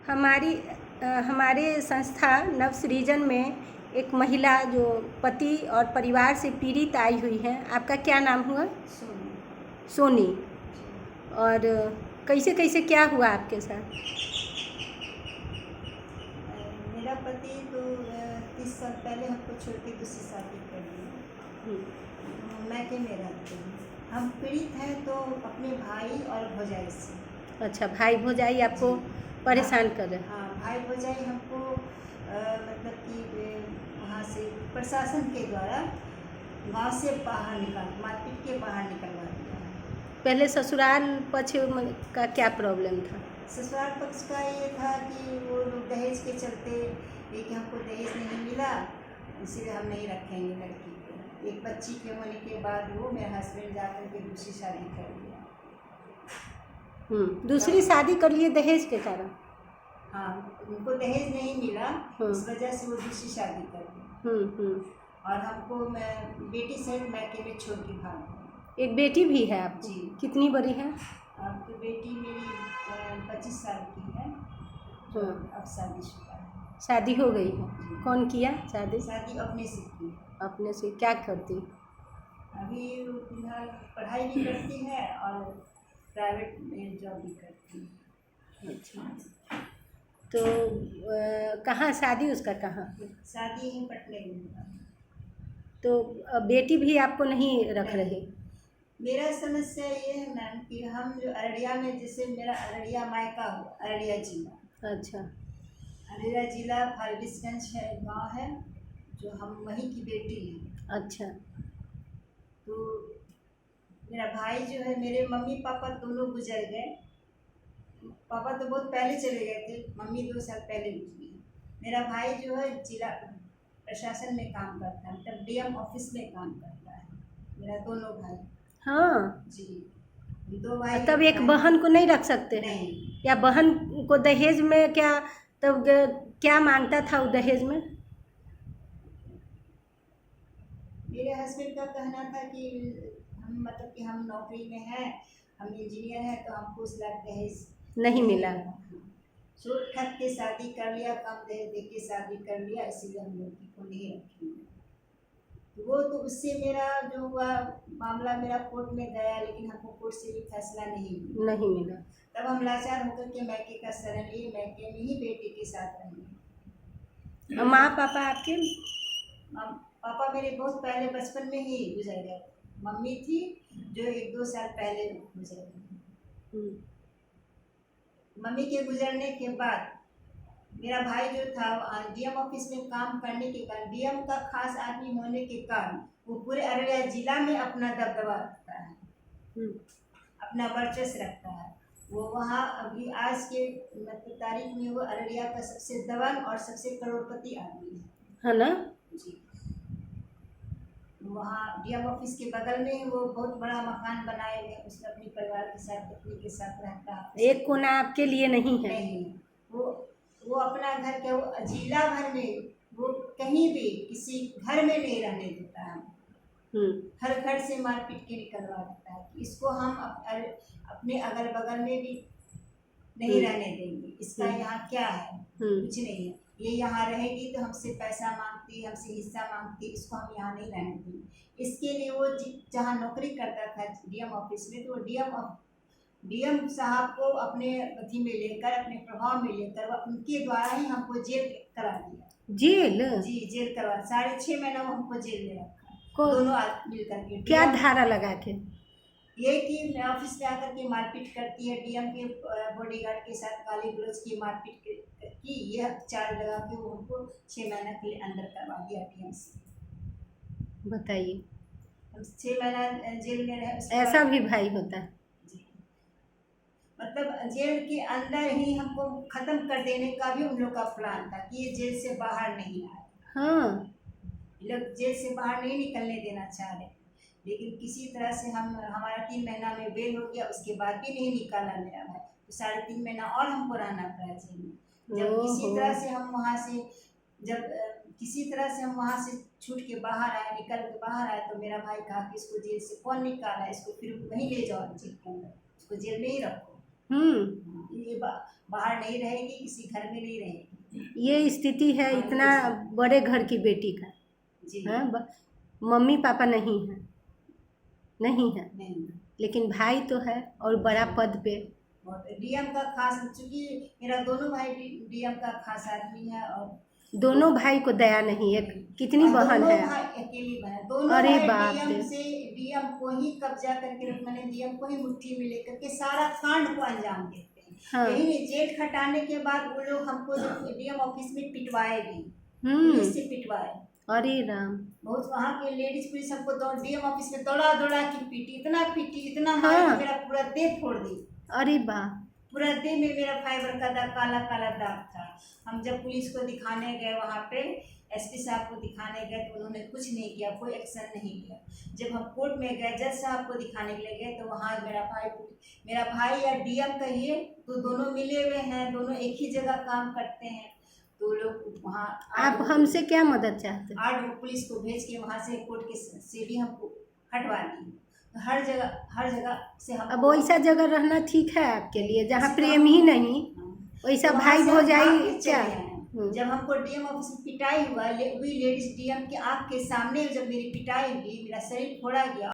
हमारे संस्था नवसृजन में एक महिला जो पति और परिवार से पीड़ित आई हुई हैं। आपका क्या नाम हुआ? सोनी। और कैसे कैसे क्या हुआ आपके साथ? मेरा पति तो 30 साल पहले हमको छोड़ के दूसरी शादी कर दी। मैके में रहते हैं। हम पीड़ित हैं तो अपने भाई और भौजाई से। अच्छा, भाई भौजाई आपको परेशान कर रहे हैं? हाँ, भाई भौजाई हमको मतलब कि वहाँ से प्रशासन के द्वारा गाँव से बाहर मारपीट के बाहर निकलवा दिया है। पहले ससुराल पक्ष का क्या प्रॉब्लम था? ससुराल पक्ष का ये था कि वो लोग दहेज के चलते, कि हमको दहेज नहीं मिला इसलिए हम नहीं रखेंगे लड़की को। एक बच्ची के होने के बाद वो मेरे हस्बैंड जाकर के दूसरी शादी कर लिया। दूसरी शादी कर लिए दहेज के कारण? हाँ, उनको दहेज नहीं मिला, इस वजह से वो दूसरी शादी कर दी। और हमको मैं बेटी सहित मैके में छोड़ के भाग गई। एक बेटी भी है आपकी? जी। कितनी बड़ी है? आपकी बेटी मेरी 25 साल की है। अब शादीशुदा है। शादी हो गई है? कौन किया शादी? शादी अपने से की। अपने से? क्या करती? अभी फिलहाल पढ़ाई भी करती है और प्राइवेट में जॉब भी करती है। अच्छा, तो कहाँ शादी उसका कहाँ? शादी ही पटने में। तो बेटी भी आपको नहीं रख रही? मेरा समस्या ये है मैम कि हम जो अररिया में, जैसे मेरा अररिया मायका हुआ, अररिया जिला। अच्छा। अररिया जिला फारबिसगंज है, गाँव है, जो हम वहीं की बेटी हैं। अच्छा। तो मेरा भाई जो है, मेरे मम्मी पापा दोनों गुजर गए। पापा तो बहुत पहले चले गए थे, मम्मी 2 साल पहले गुजरी। मेरा भाई जो है जिला प्रशासन में काम करता है, मतलब डीएम ऑफिस में काम करता है। मेरा दोनों भाई। हाँ जी, 2 भाई। तब एक बहन को नहीं रख सकते? नहीं। या बहन को दहेज में क्या, तब क्या मांगता था वो दहेज में? मेरे हस्बैंड का कहना था कि हम मतलब कि हम नौकरी में हैं, हम इंजीनियर हैं, तो हमको उस लायक दहेज नहीं मिला। छूट खत के शादी कर लिया, कम दहेज दे के शादी कर लिया, इसीलिए हम लड़की को नहीं रखेंगे। वो तो उससे मेरा जो हुआ मामला मेरा कोर्ट में गया, लेकिन हमको कोर्ट से भी फैसला नहीं मिला। तब हम लाचार होकर के मैके का शरण लिए, मैके में ही बेटी के साथ रहेंगे। माँ पापा आपके? पापा मेरे बहुत पहले बचपन में ही गुजर गए। मम्मी थी जो 1-2 साल पहले गुजर गई। मम्मी के गुजरने के बाद मेरा भाई जो था डीएम ऑफिस में काम करने के कारण, डीएम का खास आदमी होने के कारण, वो पूरे अररिया जिला में अपना दबदबा रखता है, अपना वर्चस्व रखता है। वो वहाँ अभी आज के मतलब तारीख में वो अररिया का सबसे दबंग और सबसे करोड़पति आदमी है ना? जी। वहाँ डीएम ऑफिस के बगल में वो बहुत बड़ा मकान बनाए हुए, उसमें अपने परिवार के साथ, पत्नी के साथ रहता है। एक कोना आपके लिए नहीं है? नहीं, वो अपना घर के वो जिला भर में वो कहीं भी किसी घर में नहीं रहने देता है। हर घर से मारपीट के निकलवा देता है कि इसको हम अपने अगल बगल में भी नहीं रहने देंगे। इसका यहाँ क्या है? कुछ नहीं है। ये यहाँ रहेगी तो हमसे पैसा मांगती, हमसे हिस्सा मांगती, इसको हम यहाँ नहीं रहने देंगे। इसके लिए वो जहाँ नौकरी करता था डीएम ऑफिस में, तो डीएम साहब को अपने अथी में लेकर, अपने प्रभाव में लेकर, वो उनके द्वारा ही हमको जेल करा दिया। जेल? जी, जेल करवा 6.5 महीना वो हमको जेल में रखा, दोनों मिल करके। क्या धारा लगा के? ये कि ऑफिस में आकर के मारपीट करती है, डीएम के बॉडीगार्ड के साथ गाली गलौज की मारपीट की, यह चार्ज लगा के वो उनको 6 महीना के लिए अंदर करवा दिया डीएम से। बताइए, 6 महीना जेल में रहे। ऐसा भी भाई होता है? मतलब जेल के अंदर ही हमको खत्म कर देने का भी उन लोग का प्लान था कि ये जेल से बाहर नहीं आए। हाँ, लोग जेल से बाहर नहीं निकलने देना चाह रहे, लेकिन किसी तरह से हमारा 3 महीना में बेल हो गया, उसके बाद भी नहीं निकाला मेरा भाई, तो 3.5 महीना और हमको रहना पड़ा जेल में। जब किसी तरह से हम वहाँ से छूट के बाहर आए, निकल के बाहर आए, तो मेरा भाई कहा कि इसको जेल से कौन निकाला, इसको फिर वहीं ले जाओ जेल के अंदर, इसको जेल में ही रखो। ये बाहर नहीं रहेगी, किसी घर में नहीं रहेगी। ये स्थिति है इतना बड़े घर की बेटी का। जी हाँ, मम्मी पापा नहीं है, नहीं है, नहीं। लेकिन भाई तो है और बड़ा पद पे। और डीएम का खास, चूंकि मेरा दोनों भाई डीएम का खास आदमी है, और दोनों भाई को दया नहीं है। कितनी और बहन दोनों है? भाई अकेली बहन, दोनों अरे भाई बाप रे। डीएम को ही कब्जा करके, मैंने डीएम को ही मुट्ठी में लेकर के सारा कांड को अंजाम देते हैं। हाँ। यही जेल खटाने के बाद वो लोग हमको जब डीएम ऑफिस में पिटवाए भी, पुलिस से पिटवाए। अरे राम। बहुत वहाँ के लेडीज पुलिस हमको डीएम ऑफिस में दौड़ा दौड़ा के पीटी, इतना हाँ। मारी कि मेरा पूरा देह फोड़ दी। अरे वाह। पूरा देह में मेरा फाइबर का दाग, काला काला दाग था। हम जब पुलिस को दिखाने गए, वहाँ पे एसपी साहब को दिखाने गए तो उन्होंने कुछ नहीं किया, कोई एक्शन नहीं किया। जब हम कोर्ट में गए, जज साहब को दिखाने के लिए गए, तो वहाँ मेरा भाई या डीएम कहिए तो दोनों मिले हुए हैं, दोनों एक ही जगह काम करते हैं। तो लोग वहाँ, आप हमसे क्या मदद चाहते हैं? 8 पुलिस को भेज के वहाँ से कोर्ट के से भी हमको हटवा दी। हर जगह से हम, अब वैसा जगह रहना ठीक है आपके लिए जहाँ प्रेम ही नहीं, वैसा भाई भौजाई क्या? जब हमको डीएम ऑफिस में पिटाई हुआ, वही लेडीज डीएम के आँख के सामने जब मेरी पिटाई हुई, मेरा शरीर फोड़ा गया।